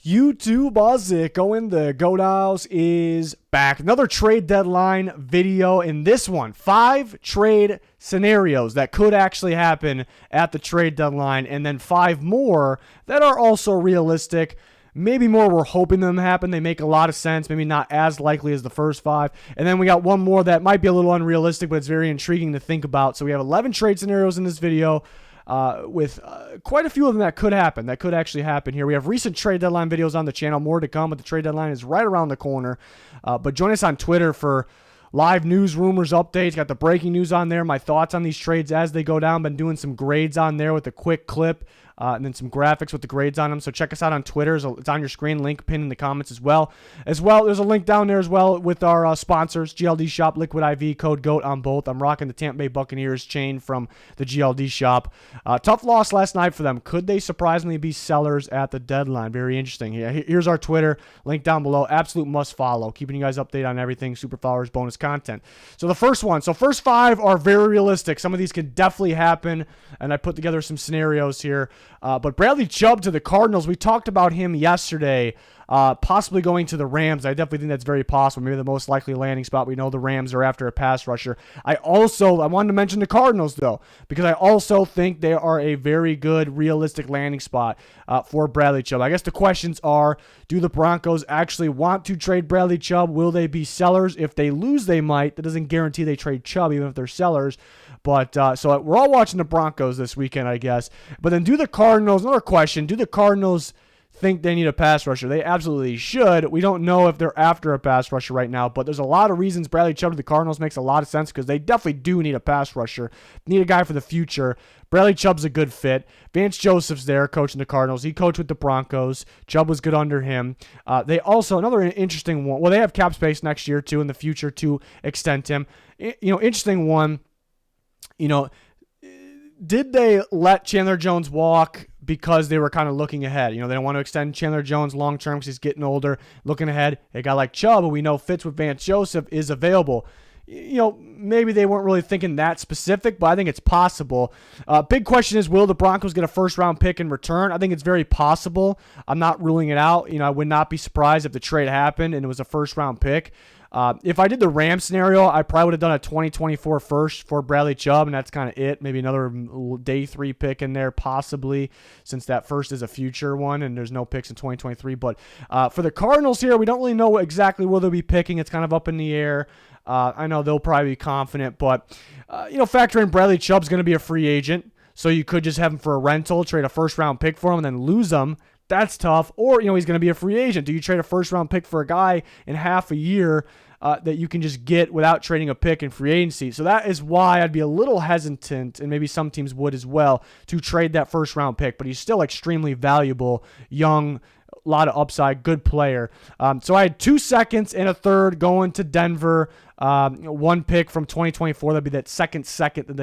YouTube, how's going? The Goat House is back. Another trade deadline video. In this one, 5 trade scenarios that could actually happen at the trade deadline, and then 5 more that are also realistic. Maybe more we're hoping them happen. They make a lot of sense. Maybe not as likely as the first 5. And then we got one more that might be a little unrealistic, but it's very intriguing to think about. So we have 11 trade scenarios in this video. With quite a few of them that could happen, that could actually happen here. We have recent trade deadline videos on the channel, more to come, but the trade deadline is right around the corner. But join us on Twitter for live news, rumors, updates. Got the breaking news on there, my thoughts on these trades as they go down. Been doing some grades on there with a quick clip. And then some graphics with the grades on them. So check us out on Twitter. It's on your screen. Link pinned in the comments as well. There's a link down there as well with our sponsors, GLD Shop, Liquid IV, code GOAT on both. I'm rocking the Tampa Bay Buccaneers chain from the GLD Shop. Tough loss last night for them. Could they surprisingly be sellers at the deadline? Very interesting. Here's our Twitter. Link down below. Absolute must follow. Keeping you guys updated on everything. Super followers, bonus content. So the first one. So first 5 are very realistic. Some of these can definitely happen. And I put together some scenarios here. But Bradley Chubb to the Cardinals, we talked about him yesterday, possibly going to the Rams. I definitely think that's very possible. Maybe the most likely landing spot. We know the Rams are after a pass rusher. I wanted to mention the Cardinals, though, because I also think they are a very good, realistic landing spot for Bradley Chubb. I guess the questions are, do the Broncos actually want to trade Bradley Chubb? Will they be sellers? If they lose, they might. That doesn't guarantee they trade Chubb, even if they're sellers. But so we're all watching the Broncos this weekend, I guess. But then do the Cardinals, another question, do the Cardinals think they need a pass rusher? They absolutely should. We don't know if they're after a pass rusher right now, but there's a lot of reasons Bradley Chubb to the Cardinals makes a lot of sense because they definitely do need a pass rusher, need a guy for the future. Bradley Chubb's a good fit. Vance Joseph's there coaching the Cardinals. He coached with the Broncos. Chubb was good under him. They also, another interesting one, well, they have cap space next year too in the future to extend him. Interesting one. Did they let Chandler Jones walk because they were kind of looking ahead? They don't want to extend Chandler Jones long term because he's getting older, looking ahead. A guy like Chubb, who we know fits with Vance Joseph, is available. Maybe they weren't really thinking that specific, but I think it's possible. Big question is, will the Broncos get a first-round pick in return? I think it's very possible. I'm not ruling it out. I would not be surprised if the trade happened and it was a first-round pick. If I did the Rams scenario, I probably would have done a 2024 first for Bradley Chubb, and that's kind of it. Maybe another day 3 pick in there, possibly, since that first is a future one, and there's no picks in 2023. But for the Cardinals here, we don't really know exactly where they'll be picking. It's kind of up in the air. I know they'll probably be confident, but, factor in Bradley Chubb's going to be a free agent, so you could just have him for a rental, trade a first-round pick for him, and then lose him. That's tough. Or, he's going to be a free agent. Do you trade a first-round pick for a guy in half a year that you can just get without trading a pick in free agency? So that is why I'd be a little hesitant, and maybe some teams would as well, to trade that first-round pick. But he's still extremely valuable, young, a lot of upside, good player. So I had 2 seconds and a third going to Denver. 1 pick from 2024. That'd be that second that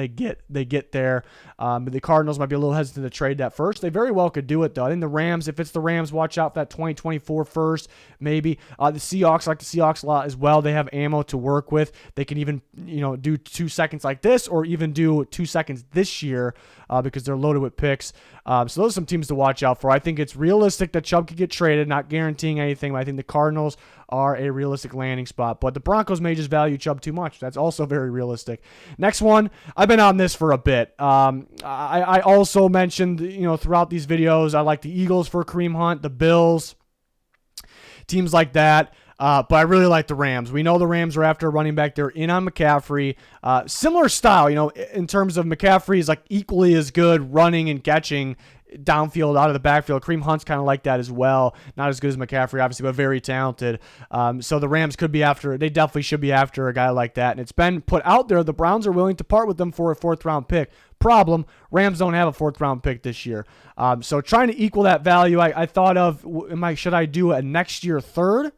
they get there. But the Cardinals might be a little hesitant to trade that first. They very well could do it, though. I think the Rams, if it's the Rams, watch out for that 2024 first, maybe. The Seahawks, like the Seahawks a lot as well. They have ammo to work with. They can even, do 2 seconds like this, or even do 2 seconds this year because they're loaded with picks. So those are some teams to watch out for. I think it's realistic that Chubb could get traded, not guaranteeing anything, but I think the Cardinals are a realistic landing spot. But the Broncos may just value Chubb too much. That's also very realistic. Next one, I've been on this for a bit. I also mentioned, throughout these videos, I like the Eagles for Kareem Hunt, the Bills, teams like that. But I really like the Rams. We know the Rams are after a running back. They're in on McCaffrey. Similar style, in terms of McCaffrey is like equally as good running and catching downfield out of the backfield. Kareem Hunt's kind of like that as well. Not as good as McCaffrey, obviously, but very talented. So the Rams they definitely should be after a guy like that. And it's been put out there, the Browns are willing to part with them for a 4th-round pick. Problem, Rams don't have a 4th-round pick this year. So trying to equal that value, I thought of, should I do a next year 3rd?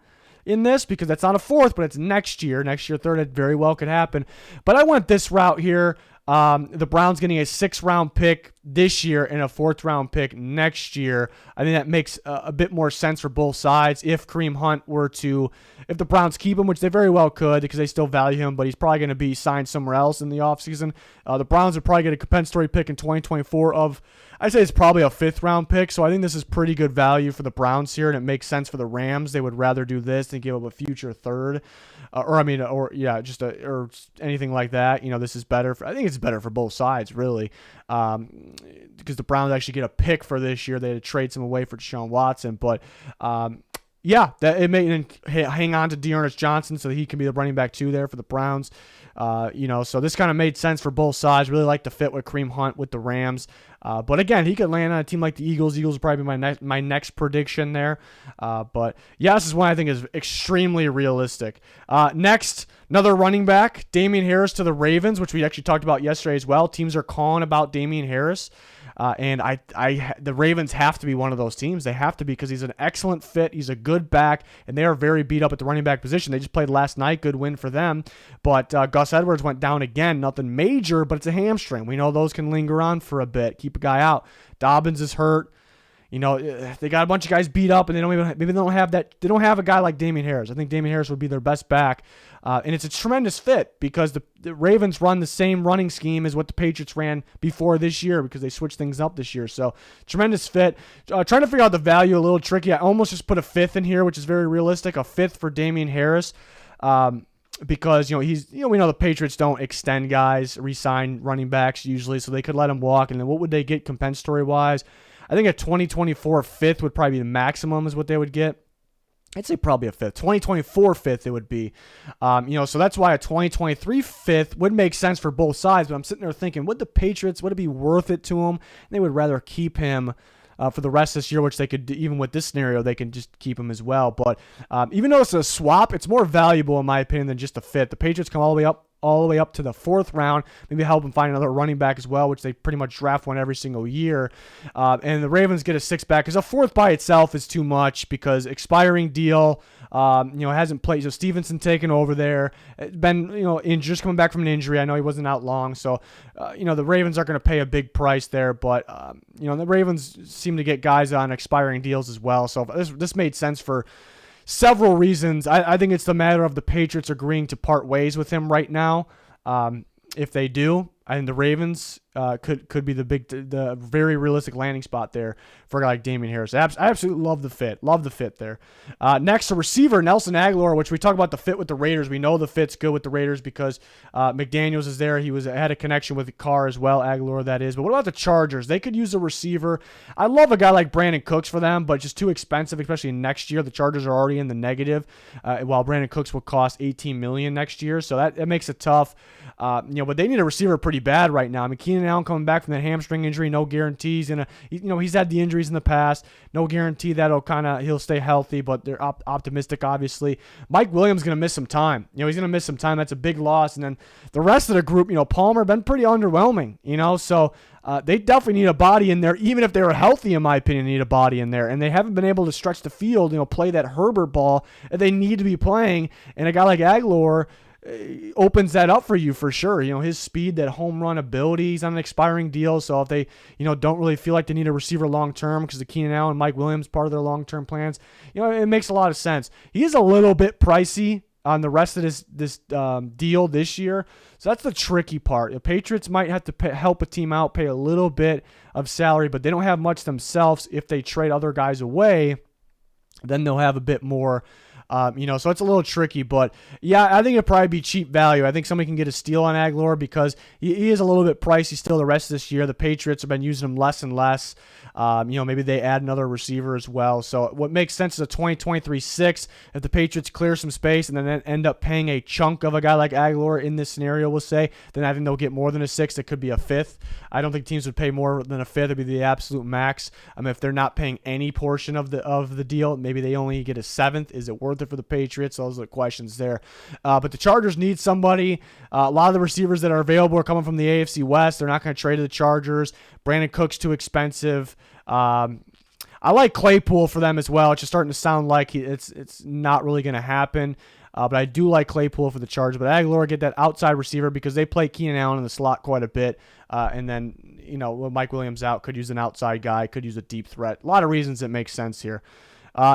In this, because that's not a 4th, but it's next year 3rd. It very well could happen. But I went this route here. The Browns getting a 6th-round pick this year and a 4th-round pick next year. I think that makes a bit more sense for both sides. If Kareem Hunt if the Browns keep him, which they very well could because they still value him, but he's probably going to be signed somewhere else in the offseason. The Browns would probably get a compensatory pick in 2024 of, I'd say it's probably a 5th-round pick, so I think this is pretty good value for the Browns here, and it makes sense for the Rams. They would rather do this than give up a future 3rd, or anything like that. This is better. I think it's better for both sides, really, because the Browns actually get a pick for this year. They had to trade some away for Deshaun Watson, but yeah, that it may hang on to Dearness Johnson so that he can be the running back 2 there for the Browns. So this kind of made sense for both sides. Really like the fit with Kareem Hunt with the Rams. But again, he could land on a team like the Eagles. Eagles would probably be my next prediction there. But yeah, this is one I think is extremely realistic. Next, another running back, Damien Harris to the Ravens, which we actually talked about yesterday as well. Teams are calling about Damien Harris. And the Ravens have to be one of those teams. They have to be because he's an excellent fit. He's a good back, and they are very beat up at the running back position. They just played last night. Good win for them. But Gus Edwards went down again. Nothing major, but it's a hamstring. We know those can linger on for a bit. Keep a guy out. Dobbins is hurt. They got a bunch of guys beat up, and they don't have that. They don't have a guy like Damien Harris. I think Damien Harris would be their best back, and it's a tremendous fit because the Ravens run the same running scheme as what the Patriots ran before this year because they switched things up this year. So tremendous fit. Trying to figure out the value a little tricky. I almost just put a 5th in here, which is very realistic. A 5th for Damien Harris. Because we know the Patriots don't extend guys, re-sign running backs usually, so they could let him walk. And then what would they get compensatory wise? I think a 2024 5th would probably be the maximum is what they would get. I'd say probably a 5th. 2024 5th it would be. So that's why a 2023 5th would make sense for both sides. But I'm sitting there thinking, would it be worth it to them? And they would rather keep him for the rest of this year, which they could do, even with this scenario, they can just keep him as well. But even though it's a swap, it's more valuable in my opinion than just a fit. The Patriots come all the way up to the 4th round, maybe help them find another running back as well, which they pretty much draft one every single year. And the Ravens get a 6th back because a 4th by itself is too much because expiring deal, hasn't played. So Stevenson taking over there, been, just coming back from an injury. I know he wasn't out long. So, the Ravens aren't going to pay a big price there, but, the Ravens seem to get guys on expiring deals as well. So this made sense for several reasons. I think it's the matter of the Patriots agreeing to part ways with him right now. If they do, I think the Ravens could be the very realistic landing spot there for a guy like Damien Harris. I absolutely love the fit. Love the fit there. Next, a receiver, Nelson Agholor, which we talk about the fit with the Raiders. We know the fit's good with the Raiders because McDaniels is there. He had a connection with Carr as well, Agholor that is. But what about the Chargers? They could use a receiver. I love a guy like Brandon Cooks for them, but just too expensive, especially next year. The Chargers are already in the negative, while Brandon Cooks will cost $18 million next year. So that makes it tough. But they need a receiver pretty bad right now. I mean, Keenan Allen coming back from that hamstring injury, no guarantees. And he's had the injuries in the past. No guarantee that he'll stay healthy, but they're optimistic, obviously. Mike Williams is going to miss some time. He's going to miss some time. That's a big loss. And then the rest of the group, Palmer, been pretty underwhelming, So they definitely need a body in there. Even if they were healthy, in my opinion, they need a body in there. And they haven't been able to stretch the field, play that Herbert ball that they need to be playing. And a guy like Agholor opens that up for you for sure. His speed, that home run ability, he's on an expiring deal. So if they, don't really feel like they need a receiver long term because the Keenan Allen and Mike Williams part of their long term plans, it makes a lot of sense. He is a little bit pricey on the rest of this deal this year. So that's the tricky part. The Patriots might have to help a team out, pay a little bit of salary, but they don't have much themselves. If they trade other guys away, then they'll have a bit more. So it's a little tricky, but yeah, I think it'd probably be cheap value. I think somebody can get a steal on Agholor because he is a little bit pricey still the rest of this year. The Patriots have been using him less and less. Maybe they add another receiver as well. So what makes sense is a 2023 6. If the Patriots clear some space and then end up paying a chunk of a guy like Agholor in this scenario, we'll say, then I think they'll get more than a 6. It could be a 5th. I don't think teams would pay more than a 5th. It'd be the absolute max. If they're not paying any portion of the deal, maybe they only get a 7th. Is it worth it for the Patriots? Those are the questions there. But the Chargers need somebody. A lot of the receivers that are available are coming from the AFC West. They're not going to trade to the Chargers. Brandon Cook's too expensive. I like Claypool for them as well. It's just starting to sound like it's not really going to happen. But I do like Claypool for the Chargers. But Agholor get that outside receiver because they play Keenan Allen in the slot quite a bit. And then, with Mike Williams out, could use an outside guy, could use a deep threat. A lot of reasons that make sense here.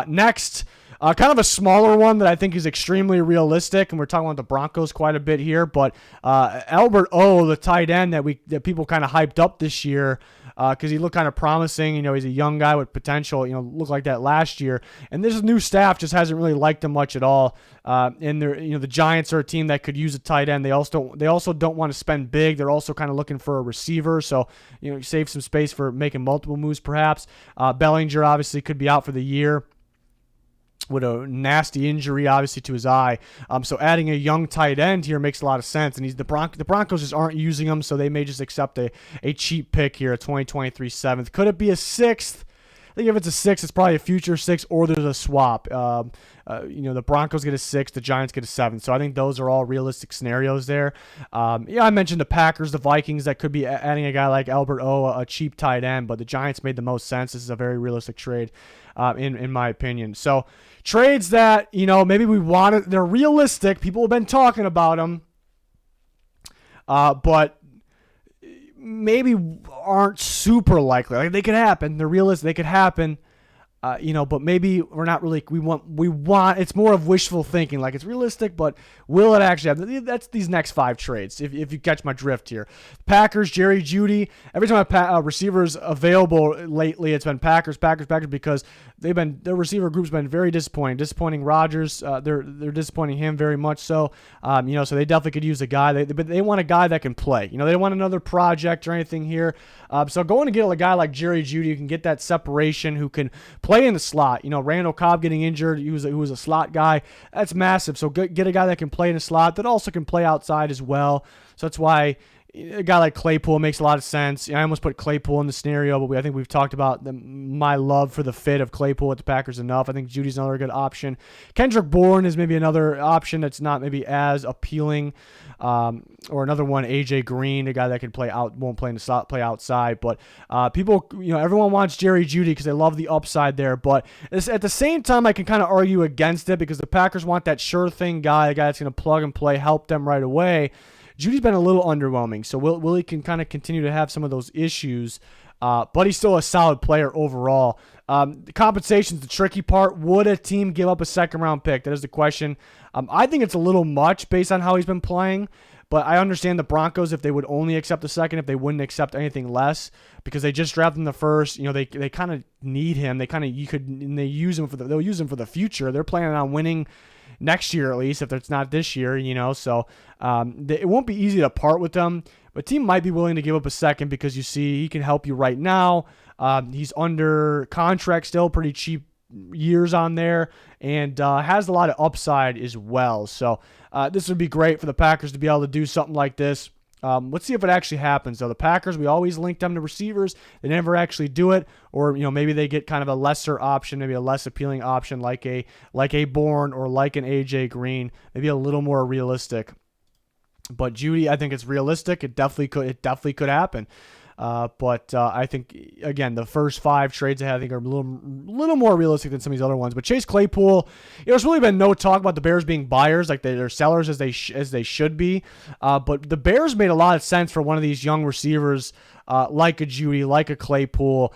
Next, Kind of a smaller one that I think is extremely realistic, and we're talking about the Broncos quite a bit here, but Albert O, the tight end that people kind of hyped up this year because he looked kind of promising. He's a young guy with potential, looked like that last year. And this new staff just hasn't really liked him much at all. And the Giants are a team that could use a tight end. They also don't want to spend big. They're also kind of looking for a receiver, so save some space for making multiple moves perhaps. Bellinger obviously could be out for the year with a nasty injury, obviously, to his eye. So adding a young tight end here makes a lot of sense. And the Broncos just aren't using him, so they may just accept a cheap pick here, a 2023 7th. Could it be a 6th? I think if it's a 6, it's probably a future 6, or there's a swap. The Broncos get a 6, the Giants get a 7. So I think those are all realistic scenarios there. I mentioned the Packers, the Vikings, that could be adding a guy like Albert O, a cheap tight end, but the Giants made the most sense. This is a very realistic trade, in my opinion. So trades that, maybe we wanted, they're realistic. People have been talking about them, but maybe aren't super likely. Like, they could happen. They're realistic. They could happen. But maybe we're not really. We want. It's more of wishful thinking. Like, it's realistic, but will it actually happen? That's these next 5 trades. If you catch my drift here, Packers, Jerry Jeudy. Every time a receiver's available lately, it's been Packers because their receiver group's been very disappointing. Disappointing Rodgers. They're disappointing him very much so. So they definitely could use a guy. But they want a guy that can play. They don't want another project or anything here. So going to get a guy like Jerry Jeudy who can get that separation, who can play in the slot. Randall Cobb getting injured, who was a slot guy, that's massive. So get a guy that can play in the slot, that also can play outside as well. So that's why a guy like Claypool makes a lot of sense. I almost put Claypool in the scenario, but I think we've talked about my love for the fit of Claypool with the Packers enough. I think Judy's another good option. Kendrick Bourne is maybe another option that's not maybe as appealing. Or another one, AJ Green, a guy that can play out, won't play in the slot, play outside. But people, everyone wants Jerry Jeudy because they love the upside there. But at the same time, I can kind of argue against it because the Packers want that sure thing guy, a guy that's going to plug and play, help them right away. Judy's been a little underwhelming, so Willie can kind of continue to have some of those issues, but he's still a solid player overall. The compensation's the tricky part. Would a team give up a second-round pick? That is the question. I think it's a little much based on how he's been playing, but I understand the Broncos if they would only accept a second, if they wouldn't accept anything less, because they just drafted him the first. They kind of need him. They use him they'll use him for the future. They're planning on winning next year at least, if it's not this year, so it won't be easy to part with them, but team might be willing to give up a second because you see he can help you right now. He's under contract still, pretty cheap years on there, and has a lot of upside as well. So this would be great for the Packers to be able to do something like this. Let's see if it actually happens. So the Packers, we always link them to receivers. They never actually do it, or maybe they get kind of a lesser option, maybe a less appealing option like a Bourne or like an AJ Green, maybe a little more realistic. But Jeudy, I think it's realistic. It definitely could happen. But I think, again, the first 5 trades I think are a little more realistic than some of these other ones. But Chase Claypool, there's really been no talk about the Bears being buyers, like they're sellers as they should be. But the Bears made a lot of sense for one of these young receivers, like a Jeudy, like a Claypool,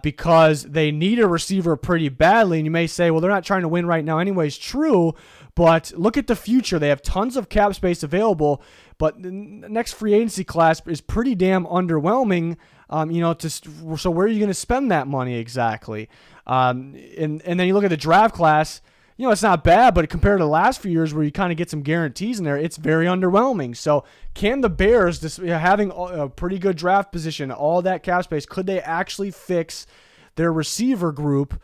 because they need a receiver pretty badly. And you may say, well, they're not trying to win right now anyways. True, but look at the future. They have tons of cap space available, but the next free agency class is pretty damn underwhelming. So where are you going to spend that money exactly? And then you look at the draft class. It's not bad, but compared to the last few years where you kind of get some guarantees in there, it's very underwhelming. So can the Bears, having a pretty good draft position, all that cap space, could they actually fix their receiver group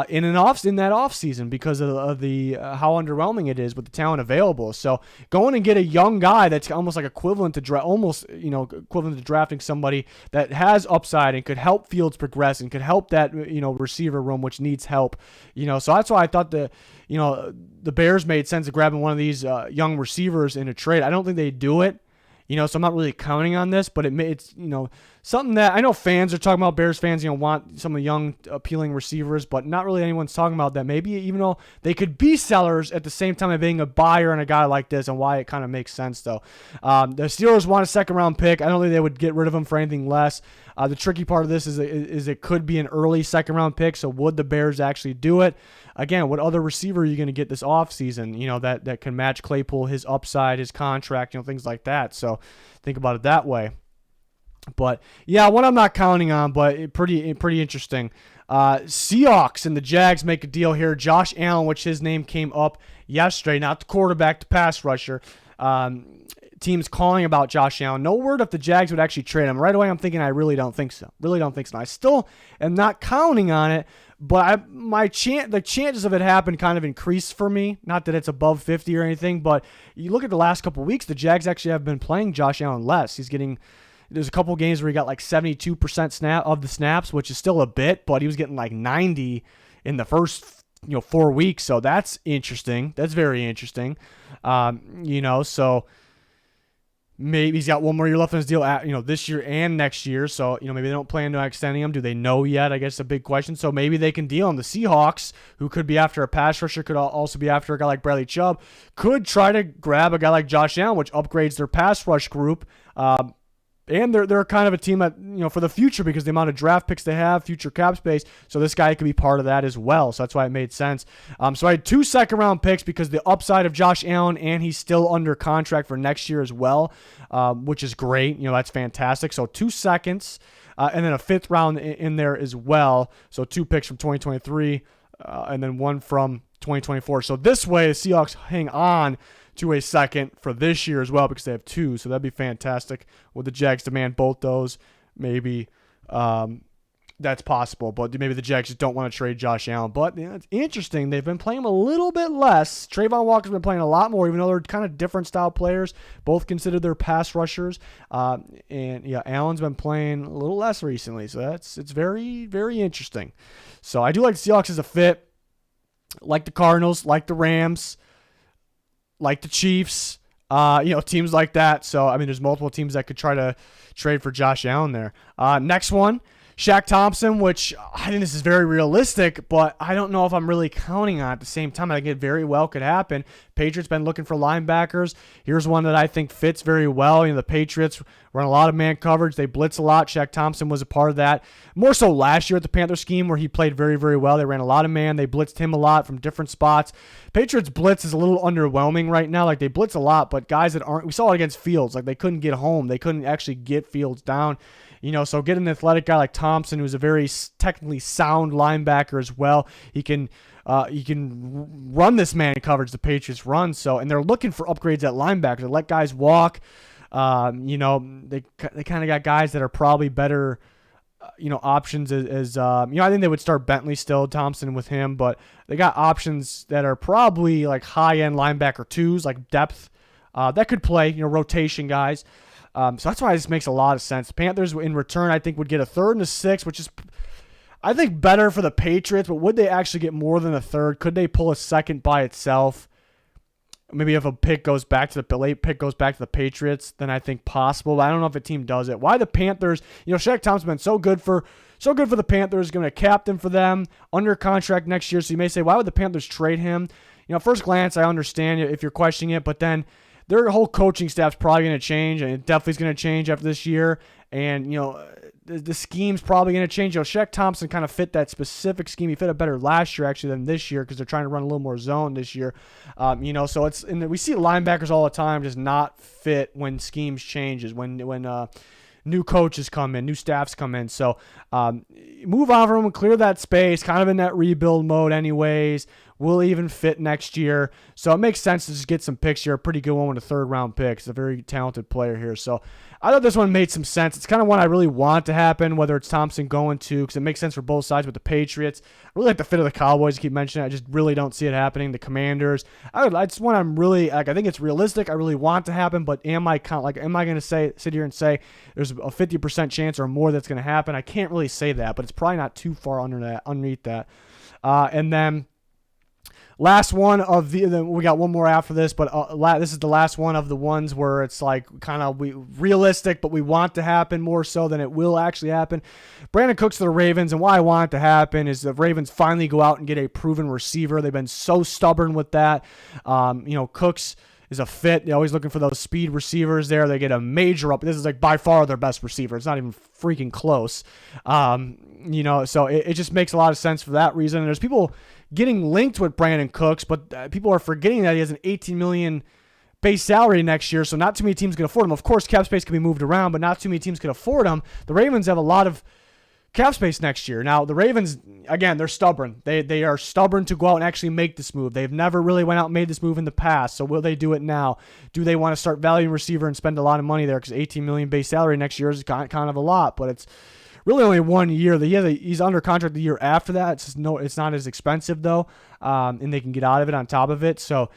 in that offseason because of the how underwhelming it is with the talent available? So going and get a young guy that's almost like equivalent to equivalent to drafting somebody that has upside and could help Fields progress and could help that receiver room, which needs help. So that's why I thought the Bears made sense of grabbing one of these young receivers in a trade. I don't think they do it. So I'm not really counting on this, but it's something that I know fans are talking about. Bears fans, want some of the young, appealing receivers, but not really anyone's talking about that. Maybe even though they could be sellers at the same time of being a buyer and a guy like this, and why it kind of makes sense though. The Steelers want a second-round pick. I don't think they would get rid of him for anything less. The tricky part of this is it could be an early second-round pick. So would the Bears actually do it? Again, what other receiver are you going to get this offseason? That can match Claypool, his upside, his contract, things like that. So think about it that way. But yeah, one I'm not counting on, but pretty interesting. Seahawks and the Jags make a deal here. Josh Allen, which his name came up yesterday, not the quarterback, the pass rusher. Teams calling about Josh Allen. No word if the Jags would actually trade him. Right away, I'm thinking I really don't think so. I still am not counting on it, but the chances of it happen kind of increased for me. Not that it's above 50 or anything, but you look at the last couple of weeks, the Jags actually have been playing Josh Allen less. There's a couple games where he got like 72% of the snaps, which is still a bit, but he was getting like 90 in the first 4 weeks. So that's interesting. That's very interesting. So maybe he's got one more year left on his deal this year and next year. So, maybe they don't plan on extending him. Do they know yet? I guess a big question. So maybe they can deal him. The Seahawks, who could be after a pass rusher, could also be after a guy like Bradley Chubb, could try to grab a guy like Josh Allen, which upgrades their pass rush group. And they're kind of a team that, for the future, because the amount of draft picks they have, future cap space, so this guy could be part of that as well. So that's why it made sense. So I had 2 second-round picks because the upside of Josh Allen, and he's still under contract for next year as well, which is great. That's fantastic. So 2 seconds, and then a 5th round in there as well. So 2 picks from 2023, and then 1 from 2024. So this way, the Seahawks hang on to a second for this year as well, because they have 2, so that'd be fantastic. Would the Jags demand both those? Maybe that's possible, but maybe the Jags just don't want to trade Josh Allen. But it's interesting. They've been playing him a little bit less. Trayvon Walker's been playing a lot more, even though they're kind of different style players. Both considered their pass rushers. Allen's been playing a little less recently, so it's very, very interesting. So I do like the Seahawks as a fit. Like the Cardinals, like the Rams, like the Chiefs, teams like that. So, there's multiple teams that could try to trade for Josh Allen there. Next one, Shaq Thompson, which I think this is very realistic, but I don't know if I'm really counting on it at the same time. I think it very well could happen. Patriots been looking for linebackers. Here's one that I think fits very well. The Patriots run a lot of man coverage. They blitz a lot. Shaq Thompson was a part of that. More so last year at the Panther scheme, where he played very, very well. They ran a lot of man. They blitzed him a lot from different spots. Patriots blitz is a little underwhelming right now. Like, they blitz a lot, but guys that aren't, we saw it against Fields. Like, they couldn't get home. They couldn't actually get Fields down. So get an athletic guy like Thompson, who's a very technically sound linebacker as well. He can run this man coverage the Patriots run. So, and they're looking for upgrades at linebacker. They let guys walk. They kind of got guys that are probably better, options as I think they would start Bentley still, Thompson with him, but they got options that are probably like high-end linebacker 2s, like depth, that could play, rotation guys. So that's why this makes a lot of sense. The Panthers, in return, I think would get a 3rd and a 6th, which is, I think, better for the Patriots. But would they actually get more than a 3rd? Could they pull a 2nd by itself? Maybe if a pick goes back to the late pick goes back to the Patriots, then I think possible. But I don't know if a team does it. Why the Panthers? Shaq Thompson's been so good for the Panthers. Going to captain for them, under contract next year. So you may say, why would the Panthers trade him? First glance, I understand if you're questioning it, but then their whole coaching staff's probably going to change, and it definitely is going to change after this year. And, the scheme's probably going to change. Shaq Thompson kind of fit that specific scheme. He fit it better last year, actually, than this year, because they're trying to run a little more zone this year. So we see linebackers all the time just not fit when schemes changes, when new coaches come in, new staffs come in. So move on from him, clear that space, kind of in that rebuild mode anyways. Will even fit next year. So it makes sense to just get some picks here. A pretty good one with a 3rd round pick. He's a very talented player here. So I thought this one made some sense. It's kind of one I really want to happen, whether it's Thompson going to, because it makes sense for both sides with the Patriots. I really like the fit of the Cowboys. I keep mentioning it. I just really don't see it happening. The Commanders. it's one I'm really, like, I think it's realistic. I really want to happen, but am I going to sit here and say there's a 50% chance or more that's going to happen? I can't really say that, but it's probably not too far underneath that. And then Last one of we got one more after this, but this is the last one of the ones where it's like kind of realistic, but we want to happen more so than it will actually happen. Brandon Cooks to the Ravens, and why I want it to happen is the Ravens finally go out and get a proven receiver. They've been so stubborn with that. Cooks is a fit. They're always looking for those speed receivers there. They get a major up. This is like by far their best receiver. It's not even freaking close. So it just makes a lot of sense for that reason. And there's people getting linked with Brandon Cooks, but people are forgetting that he has an $18 million base salary next year, so not too many teams can afford him. Of course, cap space can be moved around, but not too many teams can afford him. The Ravens have a lot of cap space next year. Now, the Ravens, again, they're stubborn. They are stubborn to go out and actually make this move. They've never really went out and made this move in the past, so will they do it now? Do they want to start valuing receiver and spend a lot of money there? Because $18 million base salary next year is kind of a lot, but it's really only 1 year. He's under contract the year after that. It's not as expensive, though, and they can get out of it on top of it. So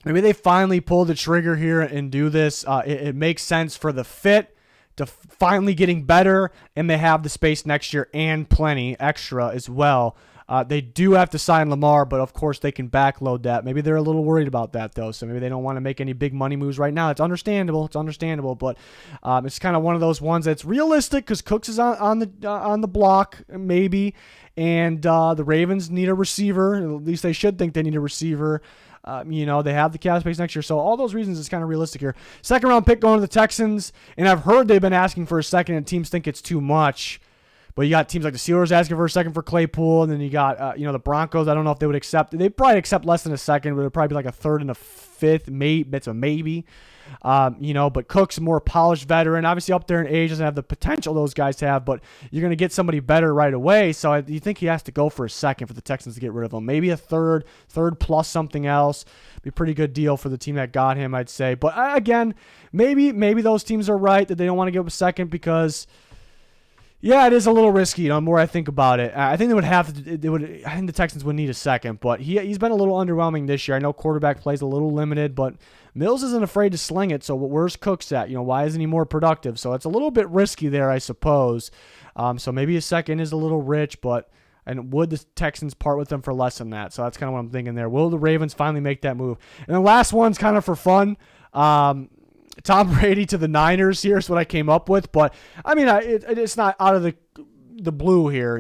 maybe they finally pull the trigger here and do this. It makes sense for the fit to finally getting better, and they have the space next year and plenty extra as well. They do have to sign Lamar, but of course they can backload that. Maybe they're a little worried about that, though, so maybe they don't want to make any big money moves right now. It's understandable, but it's kind of one of those ones that's realistic because Cooks is on the block, maybe, and the Ravens need a receiver. At least they should think they need a receiver. They have the cap space next year, so all those reasons it's kind of realistic here. Second round pick going to the Texans, and I've heard they've been asking for a second, and teams think it's too much. But you got teams like the Steelers asking for a second for Claypool, and then you got the Broncos. I don't know if they would accept. They'd probably accept less than a second, but it'd probably be like a third and a fifth. It's a maybe. But Cook's a more polished veteran, obviously up there in age, doesn't have the potential those guys have, but you're going to get somebody better right away. So you think he has to go for a second for the Texans to get rid of him. Maybe a third plus something else. Be a pretty good deal for the team that got him, I'd say. But again, maybe those teams are right that they don't want to give up a second because, yeah, it is a little risky. The more I think about it, I think I think the Texans would need a second, but he's been a little underwhelming this year. I know quarterback plays a little limited, but Mills isn't afraid to sling it. So where's Cooks at? Why isn't he more productive? So it's a little bit risky there, I suppose. So maybe a second is a little rich, and would the Texans part with them for less than that? So that's kind of what I'm thinking there. Will the Ravens finally make that move? And the last one's kind of for fun. Tom Brady to the Niners. Here's what I came up with, but I mean, it's not out of the blue here.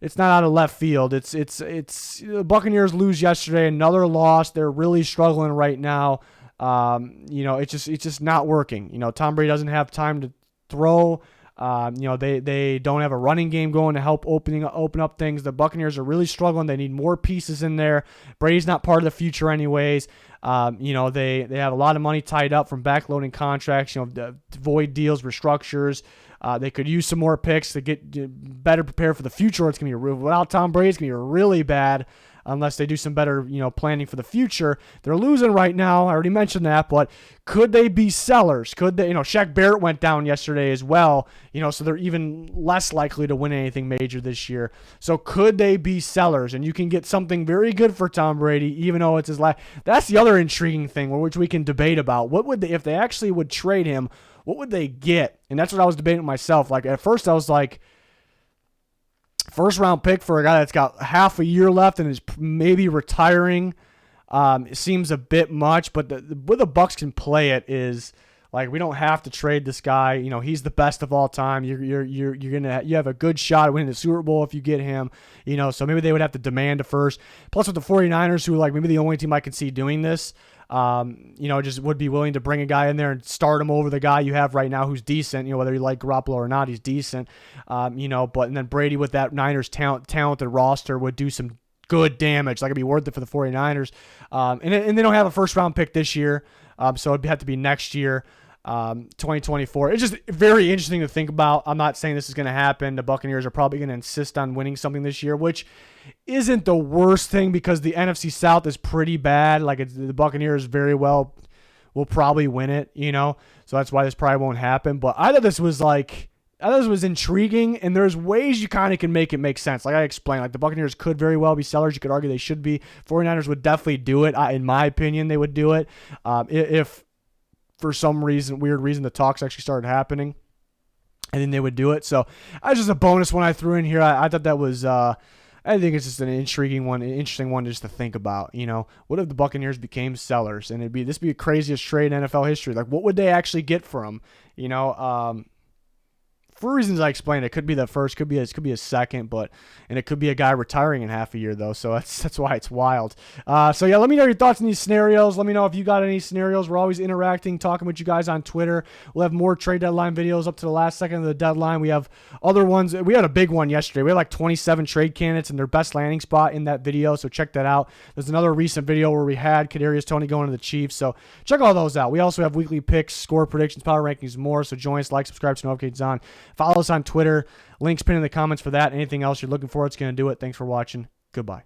It's not out of left field. It's the Buccaneers lose yesterday, another loss. They're really struggling right now. It's just not working. Tom Brady doesn't have time to throw. They don't have a running game going to help open up things. The Buccaneers are really struggling. They need more pieces in there. Brady's not part of the future anyways. They have a lot of money tied up from backloading contracts, void deals, restructures. They could use some more picks to get better prepared for the future. It's going to be without Tom Brady, it's going to be really bad unless they do some better, planning for the future. They're losing right now. I already mentioned that, but could they be sellers? Could they, Shaq Barrett went down yesterday as well, so they're even less likely to win anything major this year. So could they be sellers? And you can get something very good for Tom Brady, even though it's his last. That's the other intriguing thing, which we can debate about. What would they, if they actually would trade him, what would they get? And that's what I was debating with myself. Like at first I was like, first round pick for a guy that's got half a year left and is maybe retiring. It seems a bit much, but where the Bucs can play it is like, we don't have to trade this guy. He's the best of all time. You have a good shot at winning the Super Bowl if you get him. So maybe they would have to demand a first. Plus with the 49ers, who are like maybe the only team I can see doing this, just would be willing to bring a guy in there and start him over the guy you have right now who's decent, whether you like Garoppolo or not, he's decent. And then Brady with that Niners talented roster would do some good damage. Like it'd be worth it for the 49ers. And they don't have a first round pick this year. So it'd have to be next year, 2024. It's just very interesting to think about. I'm not saying this is going to happen. The Buccaneers are probably going to insist on winning something this year, which isn't the worst thing because the NFC South is pretty bad. Like the Buccaneers very well will probably win it, so that's why this probably won't happen. But I thought this was intriguing, and there's ways you kind of can make it make sense. Like I explained, like the Buccaneers could very well be sellers. You could argue they should be. 49ers would definitely do it. In my opinion, they would do it. If for some weird reason, the talks actually started happening, and then they would do it. So that's just a bonus one I threw in here. I thought that was I think it's just an intriguing one, an interesting one just to think about. You know, what if the Buccaneers became sellers, and this would be the craziest trade in NFL history? Like, what would they actually get for him? You know, for reasons I explained, it could be the first, could be a second, and it could be a guy retiring in half a year though. So that's why it's wild. So yeah, let me know your thoughts on these scenarios. Let me know if you got any scenarios. We're always interacting, talking with you guys on Twitter. We'll have more trade deadline videos up to the last second of the deadline. We have other ones. We had a big one yesterday. We had like 27 trade candidates and their best landing spot in that video. So check that out. There's another recent video where we had Kadarius Toney going to the Chiefs. So check all those out. We also have weekly picks, score predictions, power rankings, more. So join us, like, subscribe, to notifications on. Follow us on Twitter. Links pinned in the comments for that. Anything else you're looking for, it's going to do it. Thanks for watching. Goodbye.